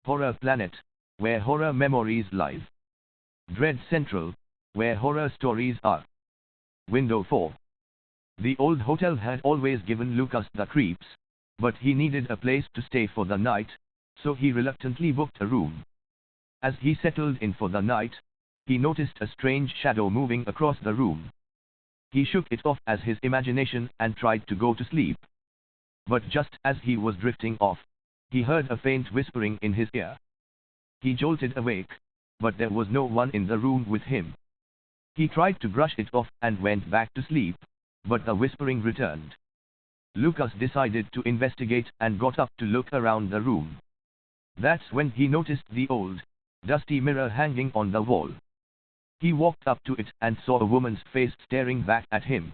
Horror Planet, where horror memories live. Dread Central, where horror stories are. Window 4. The old hotel had always given Lucas the creeps, but he needed a place to stay for the night, so he reluctantly booked a room. As he settled in for the night, he noticed a strange shadow moving across the room. He shook it off as his imagination and tried to go to sleep. But just as he was drifting off, he heard a faint whispering in his ear. He jolted awake, but there was no one in the room with him. He tried to brush it off and went back to sleep, but the whispering returned. Lucas decided to investigate and got up to look around the room. That's when he noticed the old, dusty mirror hanging on the wall. He walked up to it and saw a woman's face staring back at him.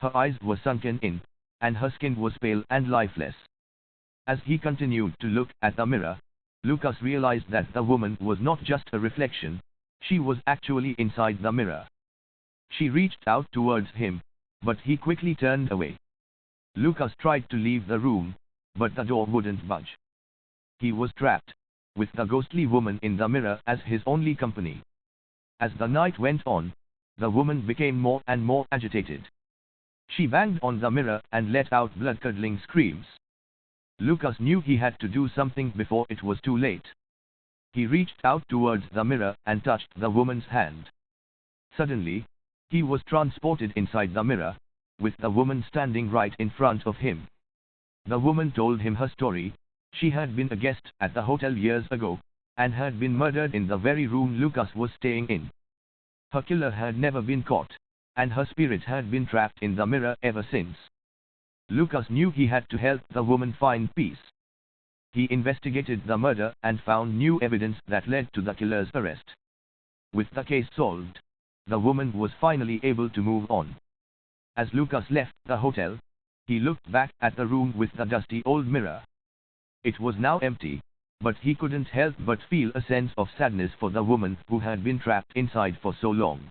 Her eyes were sunken in, and her skin was pale and lifeless. As he continued to look at the mirror, Lucas realized that the woman was not just a reflection, she was actually inside the mirror. She reached out towards him, but he quickly turned away. Lucas tried to leave the room, but the door wouldn't budge. He was trapped, with the ghostly woman in the mirror as his only company. As the night went on, the woman became more and more agitated. She banged on the mirror and let out blood-curdling screams. Lucas knew he had to do something before it was too late. He reached out towards the mirror and touched the woman's hand. Suddenly, he was transported inside the mirror, with the woman standing right in front of him. The woman told him her story. She had been a guest at the hotel years ago, and had been murdered in the very room Lucas was staying in. Her killer had never been caught, and her spirit had been trapped in the mirror ever since. Lucas knew he had to help the woman find peace. He investigated the murder and found new evidence that led to the killer's arrest. With the case solved, the woman was finally able to move on. As Lucas left the hotel, he looked back at the room with the dusty old mirror. It was now empty, but he couldn't help but feel a sense of sadness for the woman who had been trapped inside for so long.